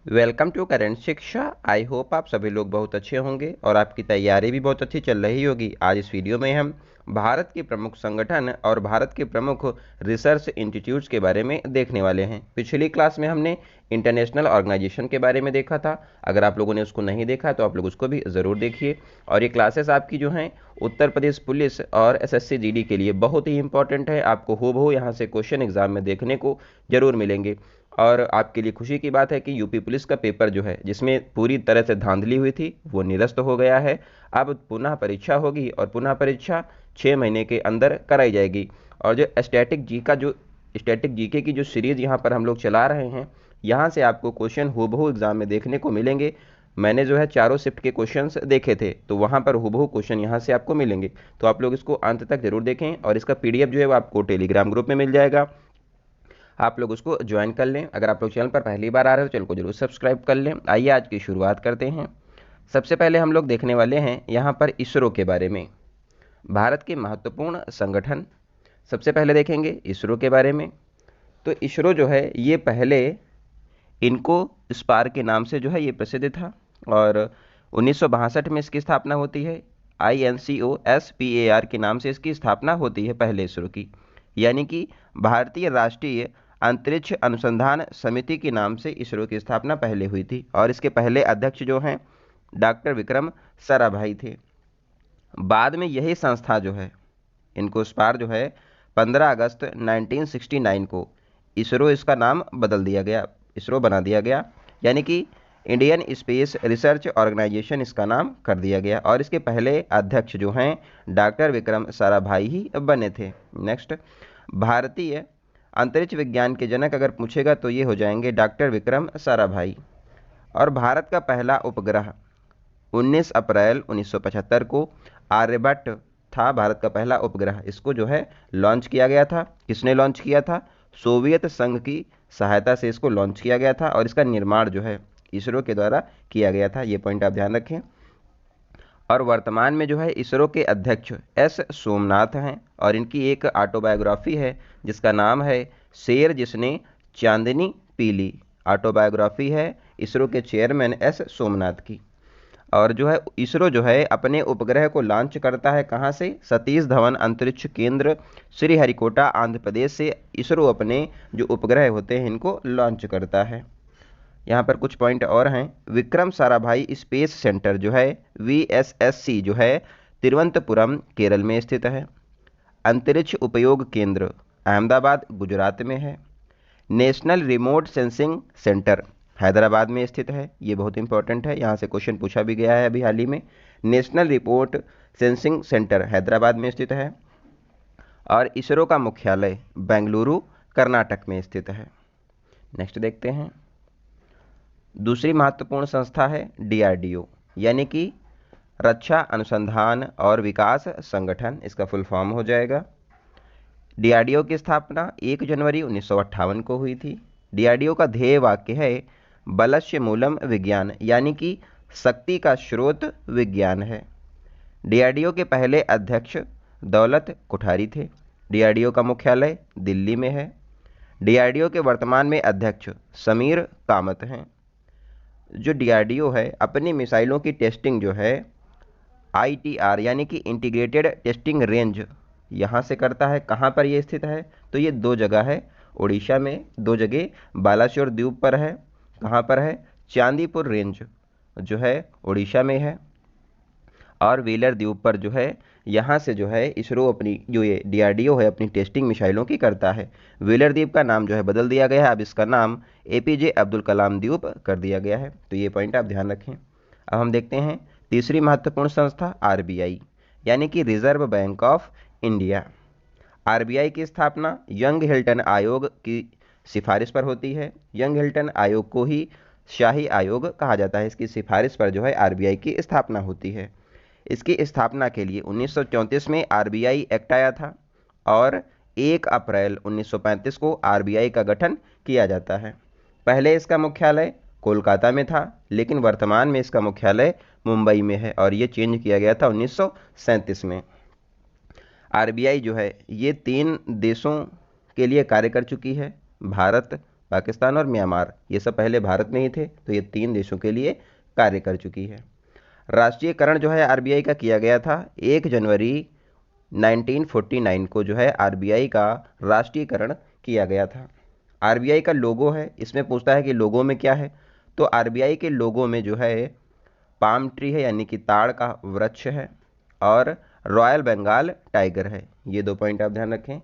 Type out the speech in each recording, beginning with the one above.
Welcome to current शिक्षा। I hope आप सभी लोग बहुत अच्छे होंगे और आपकी तैयारी भी बहुत अच्छी चल रही होगी। आज इस वीडियो में हम भारत के प्रमुख संगठन और भारत के प्रमुख रिसर्च इंस्टीट्यूट्स के बारे में देखने वाले हैं। पिछली क्लास में हमने इंटरनेशनल ऑर्गेनाइजेशन के बारे में देखा था। अगर आप लोगों ने उसको नहीं देखा तो आप लोग उसको भी ज़रूर देखिए। और ये क्लासेस आपकी जो हैं उत्तर प्रदेश पुलिस और एसएससी जीडी के लिए बहुत ही इंपॉर्टेंट है। आपको हूबहू यहाँ से क्वेश्चन एग्जाम में देखने को जरूर मिलेंगे। और आपके लिए खुशी की बात है कि यूपी पुलिस का पेपर जो है जिसमें पूरी तरह से धांधली हुई थी वो निरस्त हो गया है। अब पुनः परीक्षा होगी और पुनः परीक्षा 6 महीने के अंदर कराई जाएगी। और जो स्टैटिक जीके की जो सीरीज यहाँ पर हम लोग चला रहे हैं, यहाँ से आपको क्वेश्चन हूबहू एग्जाम में देखने को मिलेंगे। मैंने जो है चारों शिफ्ट के क्वेश्चंस देखे थे, तो वहाँ पर हूबहू क्वेश्चन यहाँ से आपको मिलेंगे। तो आप लोग इसको अंत तक जरूर देखें और इसका पीडीएफ जो है वो आपको टेलीग्राम ग्रुप में मिल जाएगा। आप लोग उसको ज्वाइन कर लें। अगर आप लोग चैनल पर पहली बार आ रहे हो चैनल को जरूर सब्सक्राइब कर लें। आइए आज की शुरुआत करते हैं। सबसे पहले हम लोग देखने वाले हैं यहाँ पर इसरो के बारे में, भारत के महत्वपूर्ण संगठन। सबसे पहले देखेंगे इसरो के बारे में। तो इसरो जो है ये पहले इनको स्पार के नाम से जो है ये प्रसिद्ध था और 1962 में इसकी स्थापना होती है। INCOSPAR के नाम से इसकी स्थापना होती है पहले इसरो की, यानी कि भारतीय राष्ट्रीय अंतरिक्ष अनुसंधान समिति के नाम से इसरो की स्थापना पहले हुई थी। और इसके पहले अध्यक्ष जो हैं डॉक्टर विक्रम साराभाई थे। बाद में यही संस्था जो है इनको स्पार जो है 15 अगस्त 1969 को इसरो इसका नाम बदल दिया गया, इसरो बना दिया गया, यानी कि इंडियन स्पेस रिसर्च ऑर्गेनाइजेशन इसका नाम कर दिया गया। और इसके पहले अध्यक्ष जो हैं डॉक्टर विक्रम साराभाई ही बने थे। नेक्स्ट, भारतीय अंतरिक्ष विज्ञान के जनक अगर पूछेगा तो ये हो जाएंगे डॉक्टर विक्रम साराभाई। और भारत का पहला उपग्रह 19 अप्रैल 1975 को आर्यभट्ट था भारत का पहला उपग्रह। इसको जो है लॉन्च किया गया था। किसने लॉन्च किया था? सोवियत संघ की सहायता से इसको लॉन्च किया गया था और इसका निर्माण जो है इसरो के द्वारा किया गया था। ये पॉइंट आप ध्यान रखें। और वर्तमान में जो है इसरो के अध्यक्ष एस सोमनाथ हैं और इनकी एक ऑटोबायोग्राफी है जिसका नाम है शेर जिसने चांदनी पी ली। ऑटोबायोग्राफी है इसरो के चेयरमैन एस सोमनाथ की। और जो है इसरो जो है अपने उपग्रह को लॉन्च करता है कहाँ से? सतीश धवन अंतरिक्ष केंद्र श्रीहरिकोटा आंध्र प्रदेश से इसरो अपने जो उपग्रह होते हैं इनको लॉन्च करता है। यहाँ पर कुछ पॉइंट और हैं। विक्रम साराभाई स्पेस सेंटर जो है VSSC जो है तिरुवनंतपुरम केरल में स्थित है। अंतरिक्ष उपयोग केंद्र अहमदाबाद गुजरात में है। National remote sensing centre Hyderabad में स्थित है। ये बहुत इंपॉर्टेंट है, यहाँ से क्वेश्चन पूछा भी गया है अभी हाल ही में। National remote sensing centre Hyderabad में स्थित है। और इसरो का मुख्यालय बेंगलुरु कर्नाटक में स्थित है। नेक्स्ट देखते हैं। दूसरी महत्वपूर्ण संस्था है DRDO, यानी कि रक्षा अनुसंधान और विकास संगठन, इसका फुल फॉर्म हो जाएगा। DRDO की स्थापना 1 जनवरी 1958 को हुई थी। DRDO का ध्येय वाक्य है बलस्य मूलम विज्ञान, यानी कि शक्ति का स्रोत विज्ञान है। DRDO के पहले अध्यक्ष दौलत कोठारी थे। DRDO का मुख्यालय दिल्ली में है। DRDO के वर्तमान में अध्यक्ष समीर कामत हैं। जो DRDO है अपनी मिसाइलों की टेस्टिंग जो है ITR यानी कि इंटीग्रेटेड टेस्टिंग रेंज यहाँ से करता है। कहाँ पर ये स्थित है? तो ये 2 जगह है उड़ीसा में, 2 जगह बालासोर द्वीप पर है। कहाँ पर है? चांदीपुर रेंज जो है उड़ीसा में है और व्हीलर द्वीप पर जो है यहाँ से जो है इसरो अपनी जो ये DRDO है अपनी टेस्टिंग मिसाइलों की करता है। व्हीलर द्वीप का नाम जो है बदल दिया गया है, अब इसका नाम APJ अब्दुल कलाम द्वीप कर दिया गया है। तो ये पॉइंट आप ध्यान रखें। अब हम देखते हैं तीसरी महत्वपूर्ण संस्था RBI, यानी कि reserve bank of India. RBI की स्थापना यंग हिल्टन आयोग की सिफारिश पर होती है। यंग हिल्टन आयोग को ही शाही आयोग कहा जाता है। इसकी सिफारिश पर जो है RBI की स्थापना होती है। इसकी स्थापना के लिए 1934 में RBI एक्ट आया था और 1 अप्रैल 1935 को RBI का गठन किया जाता है। पहले इसका मुख्यालय कोलकाता में था, लेकिन वर्तमान में इसका मुख्यालय मुंबई में है और ये चेंज किया गया था 1937 में। RBI जो है ये 3 देशों के लिए कार्य कर चुकी है, भारत, पाकिस्तान और म्यांमार, ये सब पहले भारत में ही थे, तो ये 3 देशों के लिए कार्य कर चुकी है। राष्ट्रीयकरण जो है आरबीआई का किया गया था 1 जनवरी 1949 को जो है आरबीआई का राष्ट्रीयकरण किया गया था। आरबीआई का लोगो है, इसमें पूछता है कि लोगो में क्या है, तो आरबीआई के लोगो में जो है पाम ट्री है यानी कि ताड़ का वृक्ष है और रॉयल बंगाल टाइगर है। ये 2 पॉइंट आप ध्यान रखें।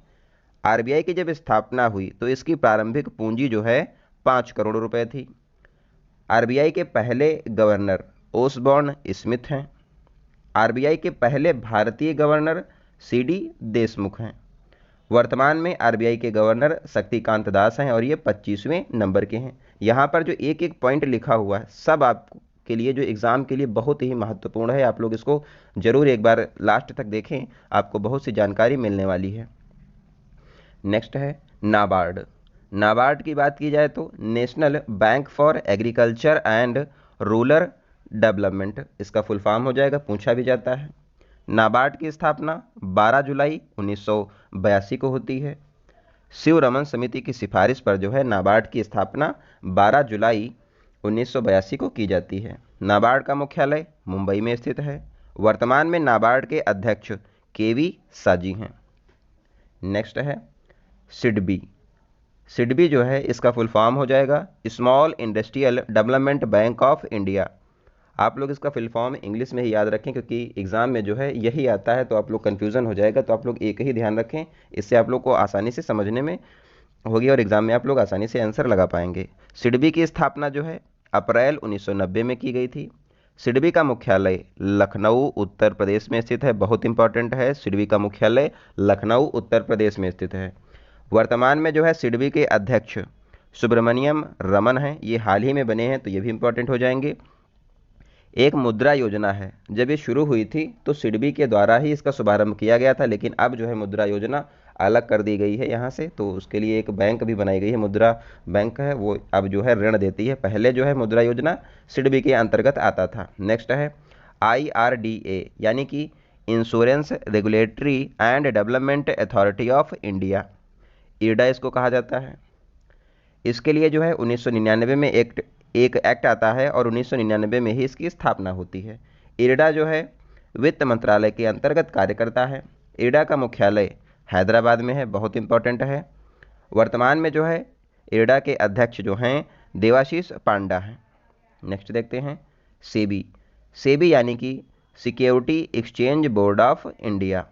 आरबीआई की जब स्थापना हुई तो इसकी प्रारंभिक पूंजी जो है 5 करोड़ रुपए थी। आरबीआई के पहले गवर्नर ओसबॉर्न स्मिथ हैं। आरबीआई के पहले भारतीय गवर्नर सीडी देशमुख हैं। वर्तमान में आरबीआई के गवर्नर शक्तिकांत दास हैं और ये 25वें नंबर के हैं। यहाँ पर जो एक एक पॉइंट लिखा हुआ है सब आपके लिए जो एग्ज़ाम के लिए बहुत ही महत्वपूर्ण है, आप लोग इसको जरूर एक बार लास्ट तक देखें, आपको बहुत सी जानकारी मिलने वाली है। नेक्स्ट है नाबार्ड। नाबार्ड की बात की जाए तो national bank for agriculture and rural development, इसका फुल फॉर्म हो जाएगा, पूछा भी जाता है। नाबार्ड की स्थापना 12 जुलाई 1982 को होती है। शिव रमन समिति की सिफारिश पर जो है नाबार्ड की स्थापना 12 जुलाई 1982 को की जाती है। नाबार्ड का मुख्यालय मुंबई में स्थित है। वर्तमान में नाबार्ड के अध्यक्ष केवी साजी हैं। नेक्स्ट है सिडबी। सिडबी जो है इसका फुल फॉर्म हो जाएगा small industrial development bank of India. आप लोग इसका फुल फॉर्म इंग्लिश में ही याद रखें क्योंकि एग्जाम में जो है यही आता है, तो आप लोग कन्फ्यूज़न हो जाएगा, तो आप लोग एक ही ध्यान रखें, इससे आप लोग को आसानी से समझने में होगी और एग्जाम में आप लोग आसानी से आंसर लगा पाएंगे। सिडबी की स्थापना जो है अप्रैल 1990 में की गई थी। सिडबी का मुख्यालय लखनऊ उत्तर प्रदेश में स्थित है, बहुत इंपॉर्टेंट है, सिडबी का मुख्यालय लखनऊ उत्तर प्रदेश में स्थित है। वर्तमान में जो है सिडबी के अध्यक्ष सुब्रमण्यम रमन हैं, ये हाल ही में बने हैं, तो ये भी इंपॉर्टेंट हो जाएंगे। एक मुद्रा योजना है, जब ये शुरू हुई थी तो सिडबी के द्वारा ही इसका शुभारंभ किया गया था, लेकिन अब जो है मुद्रा योजना अलग कर दी गई है यहाँ से, तो उसके लिए एक बैंक भी बनाई गई है, मुद्रा बैंक है, वो अब जो है ऋण देती है। पहले जो है मुद्रा योजना सिडबी के अंतर्गत आता था। नेक्स्ट है IRDA यानी कि insurance regulatory and development authority of India, IRDA इसको कहा जाता है। इसके लिए जो है 1999 में एक एक्ट आता है और 1999 में ही इसकी स्थापना होती है। इरडा जो है वित्त मंत्रालय के अंतर्गत कार्य करता है। इरडा का मुख्यालय हैदराबाद में है, बहुत इंपॉर्टेंट है। वर्तमान में जो है इरडा के अध्यक्ष जो हैं देवाशीष पांडा हैं। नेक्स्ट देखते हैं सेबी। सेबी यानी कि security exchange board of India,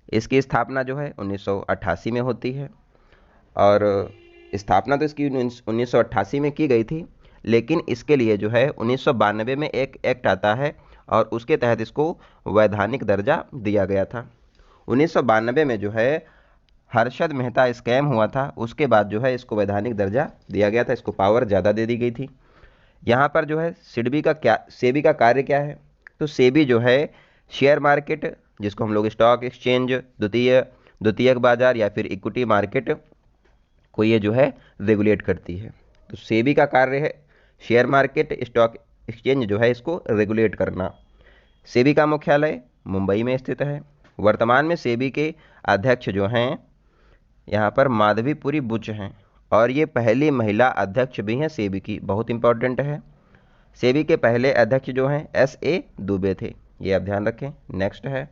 इसकी स्थापना जो है 1988 में होती है और स्थापना तो इसकी 1988 में की गई थी, लेकिन इसके लिए जो है 1992 में एक एक्ट आता है और उसके तहत इसको वैधानिक दर्जा दिया गया था। 1992 में जो है हर्षद मेहता स्कैम हुआ था, उसके बाद जो है इसको वैधानिक दर्जा दिया गया था, इसको पावर ज़्यादा दे दी गई थी। यहाँ पर जो है सेबी का कार्य क्या है, तो सेबी जो है शेयर मार्केट, जिसको हम लोग स्टॉक एक्सचेंज, द्वितीयक बाजार या फिर इक्विटी मार्केट को ये जो है रेगुलेट करती है। तो सेबी का कार्य है शेयर मार्केट, स्टॉक एक्सचेंज जो है इसको रेगुलेट करना। सेबी का मुख्यालय मुंबई में स्थित है। वर्तमान में सेबी के अध्यक्ष जो हैं यहाँ पर माधवीपुरी बुच हैं और ये पहली महिला अध्यक्ष भी हैं सेबी की, बहुत इंपॉर्टेंट है। सेबी के पहले अध्यक्ष जो हैं SA दुबे थे, ये आप ध्यान रखें। नेक्स्ट है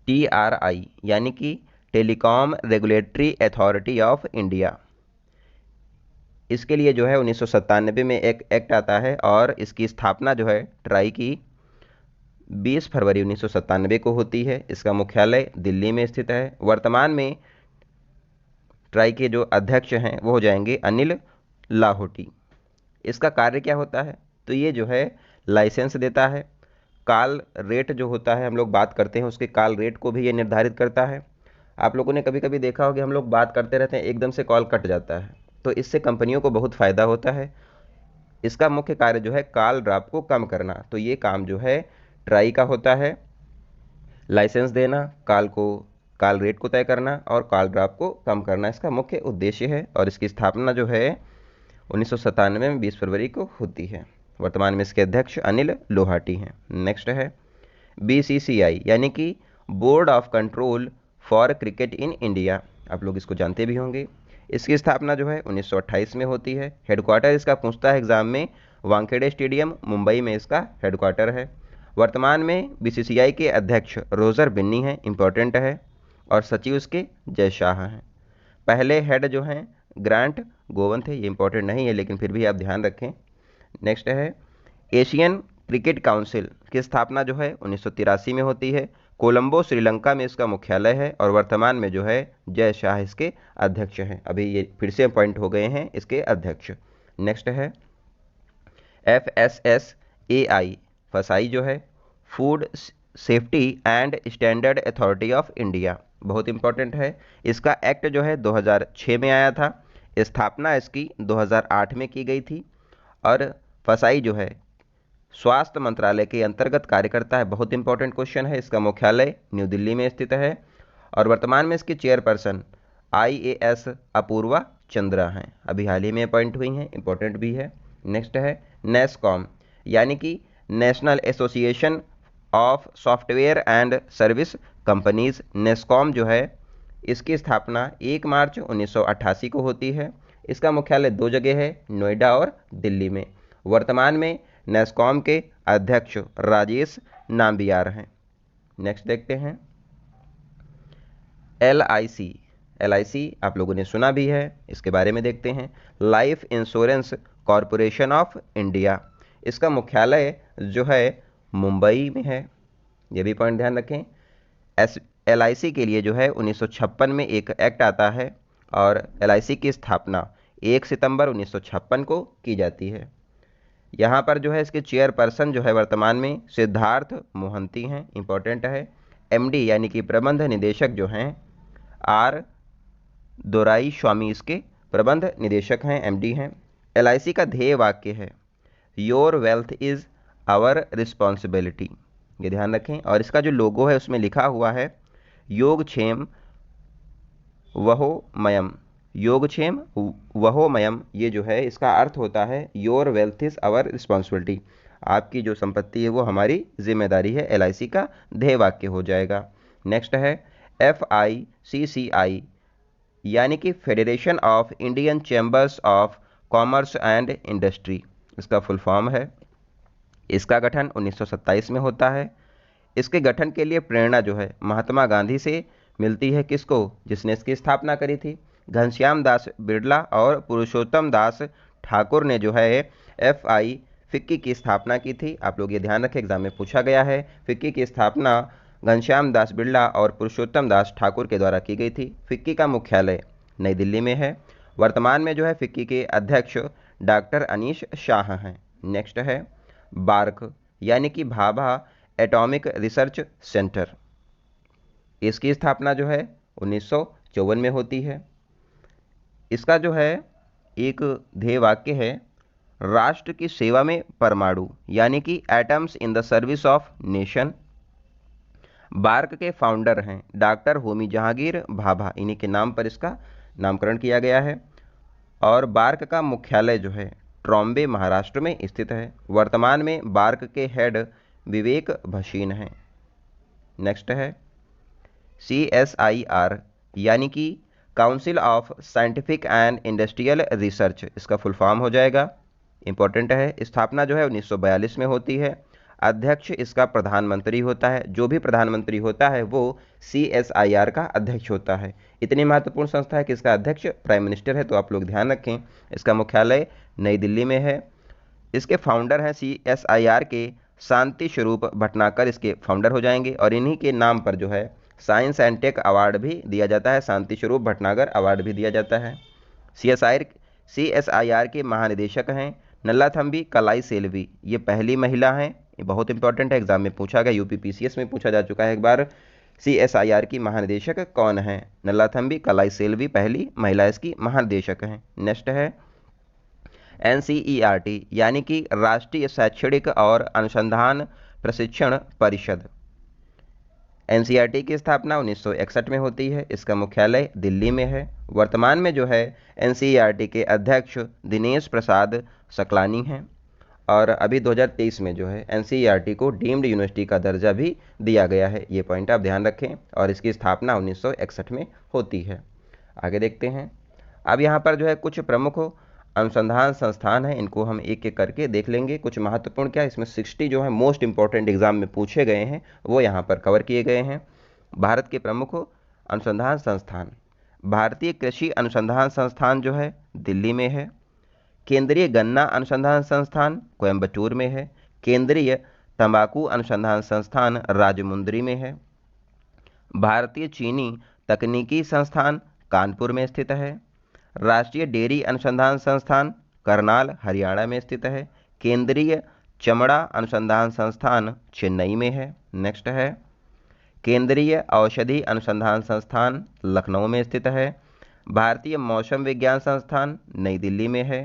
TRI यानी कि telecom regulatory authority of India. इसके लिए जो है 1997 में एक एक्ट आता है और इसकी स्थापना जो है ट्राई की 20 फरवरी 1997 को होती है। इसका मुख्यालय दिल्ली में स्थित है। वर्तमान में ट्राई के जो अध्यक्ष हैं वो हो जाएंगे अनिल लाहोटी। इसका कार्य क्या होता है, तो ये जो है लाइसेंस देता है, कॉल रेट जो होता है हम लोग बात करते हैं उसके कॉल रेट को भी ये निर्धारित करता है। आप लोगों ने कभी कभी देखा हो कि हम लोग बात करते रहते हैं, एकदम से कॉल कट जाता है, तो इससे कंपनियों को बहुत फ़ायदा होता है। इसका मुख्य कार्य जो है कॉल ड्रॉप को कम करना, तो ये काम जो है ट्राई का होता है, लाइसेंस देना, कॉल रेट को तय करना और कॉल ड्रॉप को कम करना इसका मुख्य उद्देश्य है। और इसकी स्थापना जो है 1997 में 20 फरवरी को होती है। वर्तमान में इसके अध्यक्ष अनिल लोहाटी हैं। नेक्स्ट है BCCI यानी कि board of control for cricket in India. आप लोग इसको जानते भी होंगे। इसकी स्थापना जो है 1928 में होती है। हेडक्वार्टर इसका पूछता है एग्जाम में, वानखेड़े स्टेडियम मुंबई में इसका हेडक्वार्टर है। वर्तमान में बीसीसीआई के अध्यक्ष रोजर बिन्नी हैं, इंपॉर्टेंट है, और सचिव उसके जय शाह हैं। पहले हेड जो हैं ग्रांट गोवन थे, ये इंपॉर्टेंट नहीं है लेकिन फिर भी आप ध्यान रखें। नेक्स्ट है एशियन क्रिकेट काउंसिल की स्थापना जो है 1983 में होती है। कोलंबो श्रीलंका में इसका मुख्यालय है और वर्तमान में जो है जय शाह इसके अध्यक्ष हैं। अभी ये फिर से अपॉइंट हो गए हैं इसके अध्यक्ष। नेक्स्ट है FSSAI, फसाई जो है food safety and standard authority of India, बहुत इंपॉर्टेंट है। इसका एक्ट जो है 2006 में आया था। स्थापना इसकी 2008 में की गई थी। और फसाई जो है स्वास्थ्य मंत्रालय के अंतर्गत कार्य करता है, बहुत इंपॉर्टेंट क्वेश्चन है। इसका मुख्यालय न्यू दिल्ली में स्थित है और वर्तमान में इसकी चेयरपर्सन IAS अपूर्वा चंद्रा हैं, अभी हाल ही में अपॉइंट हुई हैं, इंपॉर्टेंट भी है। नेक्स्ट है नेस्कॉम, यानी कि national association of software and service companies. NASSCOM जो है इसकी स्थापना 1 मार्च 1988 को होती है। इसका मुख्यालय 2 जगह है, नोएडा और दिल्ली में। वर्तमान में नेस्कॉम के अध्यक्ष राजेश नाम्बियार हैं। नेक्स्ट देखते हैं LIC आप लोगों ने सुना भी है, इसके बारे में देखते हैं। Life insurance corporation of India, इसका मुख्यालय जो है मुंबई में है, ये भी पॉइंट ध्यान रखें। LIC के लिए जो है 1956 में एक एक्ट आता है और LIC की स्थापना 1 सितंबर 1956 को की जाती है। यहाँ पर जो है इसके चेयरपर्सन जो है वर्तमान में सिद्धार्थ मोहंती हैं, इंपॉर्टेंट है। MD यानी कि प्रबंध निदेशक जो हैं R दोराई स्वामी इसके प्रबंध निदेशक हैं, MD हैं। LIC का ध्येय वाक्य है your wealth is our responsibility, ये ध्यान रखें। और इसका जो लोगो है उसमें लिखा हुआ है योगक्षेम वहोमयम, योगक्षेम वहोमयम, ये जो है इसका अर्थ होता है your wealth is our responsibility, आपकी जो संपत्ति है वो हमारी जिम्मेदारी है। LIC का ध्येय वाक्य हो जाएगा। नेक्स्ट है FICCI, यानी कि federation of Indian chambers of commerce and industry, इसका फुल फॉर्म है। इसका गठन 1927 में होता है। इसके गठन के लिए प्रेरणा जो है महात्मा गांधी से मिलती है, किसको, जिसने इसकी स्थापना करी थी, घनश्याम दास बिरला और पुरुषोत्तम दास ठाकुर ने जो है फिक्की की स्थापना की थी। आप लोग ये ध्यान रखें, एग्जाम में पूछा गया है। फिक्की की स्थापना घनश्याम दास बिरला और पुरुषोत्तम दास ठाकुर के द्वारा की गई थी। फिक्की का मुख्यालय नई दिल्ली में है। वर्तमान में जो है फिक्की के अध्यक्ष डॉक्टर अनीश शाह हैं। नेक्स्ट है बार्क, यानी कि भाभा एटॉमिक रिसर्च सेंटर, इसकी स्थापना जो है 1954 में होती है। इसका जो है एक ध्येय वाक्य है राष्ट्र की सेवा में परमाणु, यानी कि atoms in the service of nation. BARC के फाउंडर हैं डॉक्टर होमी जहांगीर भाभा, इन्हीं के नाम पर इसका नामकरण किया गया है। और बार्क का मुख्यालय जो है ट्रॉम्बे महाराष्ट्र में स्थित है। वर्तमान में बार्क के हेड विवेक भसीन हैं। नेक्स्ट है CSIR, यानी कि council of scientific and industrial research, इसका फुल फॉर्म हो जाएगा, इंपॉर्टेंट है। स्थापना जो है 1942 में होती है। अध्यक्ष इसका प्रधानमंत्री होता है, जो भी प्रधानमंत्री होता है वो CSIR का अध्यक्ष होता है। इतनी महत्वपूर्ण संस्था है कि इसका अध्यक्ष प्राइम मिनिस्टर है, तो आप लोग ध्यान रखें। इसका मुख्यालय नई दिल्ली में है। इसके फाउंडर हैं CSIR के शांति स्वरूप भटनागर, इसके फाउंडर हो जाएंगे। और इन्हीं के नाम पर जो है साइंस एंड टेक अवार्ड भी दिया जाता है, शांति स्वरूप भटनागर अवार्ड भी दिया जाता है। CSIR के महानिदेशक हैं नल्लाथम्बी कलाई सेल्वी, ये पहली महिला हैं, ये बहुत इंपॉर्टेंट है, एग्जाम में पूछा गया, UPPCS में पूछा जा चुका है एक बार। CSIR की महानिदेशक कौन है, नल्लाथम्बी कलाई सेल्वी पहली महिला इसकी महानिदेशक हैं। नेक्स्ट है NCERT, यानी कि राष्ट्रीय शैक्षणिक और अनुसंधान प्रशिक्षण परिषद। NCERT की स्थापना 1961 में होती है। इसका मुख्यालय दिल्ली में है। वर्तमान में जो है NCERT के अध्यक्ष दिनेश प्रसाद सकलानी हैं। और अभी 2023 में जो है NCERT को डीम्ड यूनिवर्सिटी का दर्जा भी दिया गया है, ये पॉइंट आप ध्यान रखें। और इसकी स्थापना 1961 में होती है। आगे देखते हैं। अब यहाँ पर जो है कुछ प्रमुख अनुसंधान संस्थान हैं, इनको हम एक एक करके देख लेंगे। कुछ महत्वपूर्ण क्या इसमें 60 जो है मोस्ट इंपॉर्टेंट एग्जाम में पूछे गए हैं वो यहाँ पर कवर किए गए हैं। भारत के प्रमुख अनुसंधान संस्थान, भारतीय कृषि अनुसंधान संस्थान जो है दिल्ली में है। केंद्रीय गन्ना अनुसंधान संस्थान कोयम्बटूर में है। केंद्रीय तंबाकू अनुसंधान संस्थान राजमुंदरी में है। भारतीय चीनी तकनीकी संस्थान कानपुर में स्थित है। राष्ट्रीय डेयरी अनुसंधान संस्थान करनाल हरियाणा में स्थित है। केंद्रीय चमड़ा अनुसंधान संस्थान चेन्नई में है। नेक्स्ट है केंद्रीय औषधि अनुसंधान संस्थान लखनऊ में स्थित है। भारतीय मौसम विज्ञान संस्थान नई दिल्ली में है।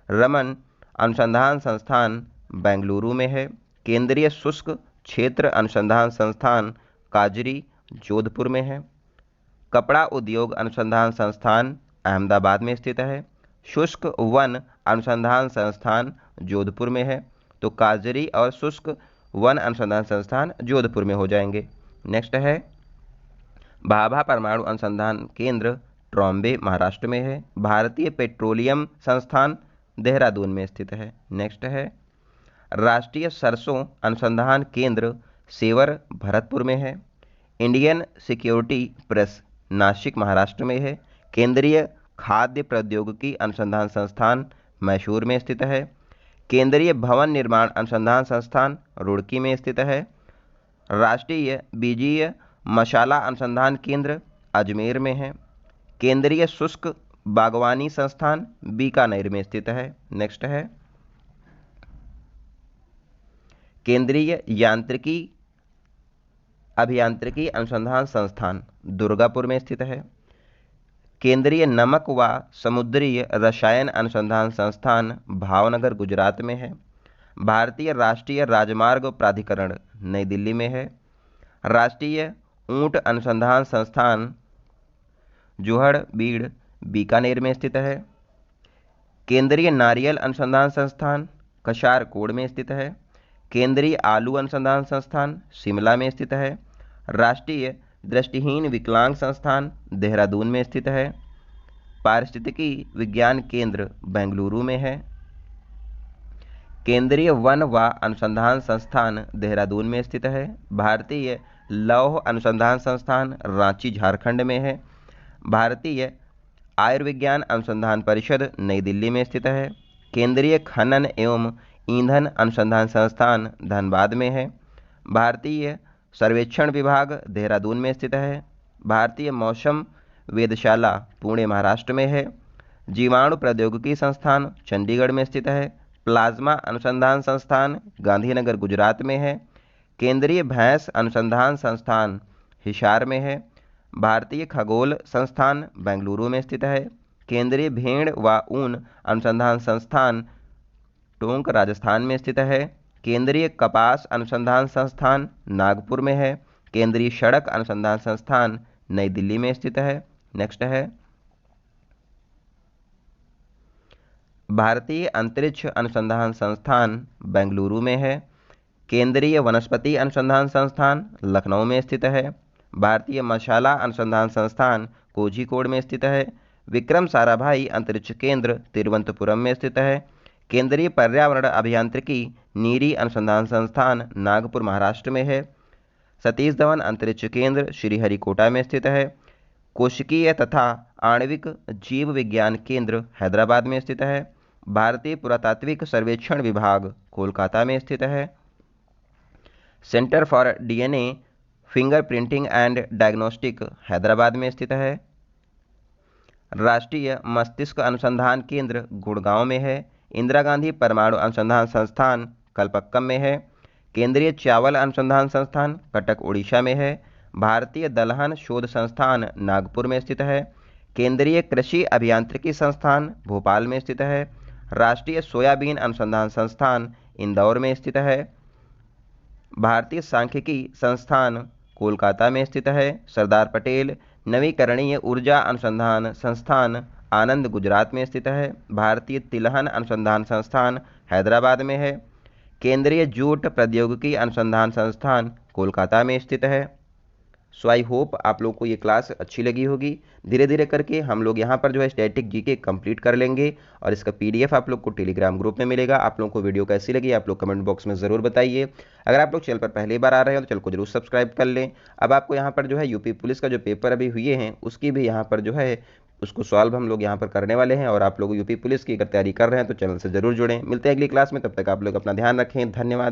रमन अनुसंधान संस्थान बेंगलुरु में है। केंद्रीय शुष्क क्षेत्र अनुसंधान संस्थान काजरी जोधपुर में है। कपड़ा उद्योग अनुसंधान संस्थान अहमदाबाद में स्थित है। शुष्क वन अनुसंधान संस्थान जोधपुर में है, तो काजरी और शुष्क वन अनुसंधान संस्थान जोधपुर में हो जाएंगे। नेक्स्ट है भाभा परमाणु अनुसंधान केंद्र ट्रॉम्बे महाराष्ट्र में है। भारतीय पेट्रोलियम संस्थान देहरादून में स्थित है। नेक्स्ट है राष्ट्रीय सरसों अनुसंधान केंद्र सेवर भरतपुर में है। Indian security press Nashik Maharashtra में है। केंद्रीय खाद्य प्रौद्योगिकी अनुसंधान संस्थान मैसूर में स्थित है। केंद्रीय भवन निर्माण अनुसंधान संस्थान रुड़की में स्थित है। राष्ट्रीय बीजीय मसाला अनुसंधान केंद्र अजमेर में है। केंद्रीय शुष्क बागवानी संस्थान बीकानेर में स्थित है। नेक्स्ट है केंद्रीय यांत्रिकी अभियांत्रिकी अनुसंधान संस्थान दुर्गापुर में स्थित है। केंद्रीय नमक व समुद्री रसायन अनुसंधान संस्थान भावनगर गुजरात में है। भारतीय राष्ट्रीय राजमार्ग प्राधिकरण नई दिल्ली में है। राष्ट्रीय ऊंट अनुसंधान संस्थान जोहड़बीड़ बीकानेर में स्थित है। केंद्रीय नारियल अनुसंधान संस्थान कशारकोट में स्थित है। केंद्रीय आलू अनुसंधान संस्थान शिमला में स्थित है। राष्ट्रीय दृष्टिहीन विकलांग संस्थान देहरादून में स्थित है। पारिस्थितिकी विज्ञान केंद्र बेंगलुरु में है। केंद्रीय वन व अनुसंधान संस्थान देहरादून में स्थित है। भारतीय लौह अनुसंधान संस्थान रांची झारखंड में है। भारतीय आयुर्विज्ञान अनुसंधान परिषद नई दिल्ली में स्थित है। केंद्रीय खनन एवं ईंधन अनुसंधान संस्थान धनबाद में है। भारतीय सर्वेक्षण विभाग देहरादून में स्थित है। भारतीय मौसम वेधशाला पुणे महाराष्ट्र में है। जीवाणु प्रौद्योगिकी संस्थान चंडीगढ़ में स्थित है। प्लाज्मा अनुसंधान संस्थान गांधीनगर गुजरात में है। केंद्रीय भैंस अनुसंधान संस्थान हिसार में है। भारतीय खगोल संस्थान बेंगलुरु में स्थित है। केंद्रीय भेड़ व ऊन अनुसंधान संस्थान टोंक राजस्थान में स्थित है। केंद्रीय कपास अनुसंधान संस्थान नागपुर में है। केंद्रीय सड़क अनुसंधान संस्थान नई दिल्ली में स्थित है। नेक्स्ट है भारतीय अंतरिक्ष अनुसंधान संस्थान बेंगलुरु में है। केंद्रीय वनस्पति अनुसंधान संस्थान लखनऊ में स्थित है। भारतीय मसाला अनुसंधान संस्थान कोझिकोड में स्थित है। विक्रम साराभाई अंतरिक्ष केंद्र तिरुवनंतपुरम में स्थित है। केंद्रीय पर्यावरण अभियांत्रिकी नीरी अनुसंधान संस्थान नागपुर महाराष्ट्र में है। सतीश धवन अंतरिक्ष केंद्र श्रीहरिकोटा में स्थित है। कोशिकीय तथा आणविक जीव विज्ञान केंद्र हैदराबाद में स्थित है। भारतीय पुरातात्विक सर्वेक्षण विभाग कोलकाता में स्थित है। Centre for DNA fingerprinting and diagnostic Hyderabad में स्थित है। राष्ट्रीय मस्तिष्क अनुसंधान केंद्र गुड़गांव में है। इंदिरा गांधी परमाणु अनुसंधान संस्थान कलपक्कम में है। केंद्रीय चावल अनुसंधान संस्थान कटक उड़ीसा में है। भारतीय दलहन शोध संस्थान नागपुर में स्थित है। केंद्रीय कृषि अभियांत्रिकी संस्थान भोपाल में स्थित है। राष्ट्रीय सोयाबीन अनुसंधान संस्थान इंदौर में स्थित है। भारतीय सांख्यिकी संस्थान कोलकाता में स्थित है। सरदार पटेल नवीकरणीय ऊर्जा अनुसंधान संस्थान आनंद गुजरात में स्थित है। भारतीय तिलहन अनुसंधान संस्थान हैदराबाद में है। केंद्रीय जूट प्रौद्योगिकी अनुसंधान संस्थान कोलकाता में स्थित है। सो आई होप आप लोग को ये क्लास अच्छी लगी होगी। धीरे धीरे करके हम लोग यहाँ पर जो है स्टैटिक जीके कंप्लीट कर लेंगे और इसका पीडीएफ आप लोग को टेलीग्राम ग्रुप में मिलेगा। आप लोगों को वीडियो कैसी लगी आप लोग कमेंट बॉक्स में ज़रूर बताइए। अगर आप लोग चैनल पर पहली बार आ रहे हो तो चैनल को जरूर सब्सक्राइब कर लें। अब आपको यहाँ पर जो है यूपी पुलिस का जो पेपर अभी हुए हैं उसकी भी यहाँ पर जो है उसको सॉल्व हम लोग यहाँ पर करने वाले हैं। और आप लोग यूपी पुलिस की अगर तैयारी कर रहे हैं तो चैनल से जरूर जुड़ें। मिलते हैं अगली क्लास में, तब तक आप लोग अपना ध्यान रखें। धन्यवाद।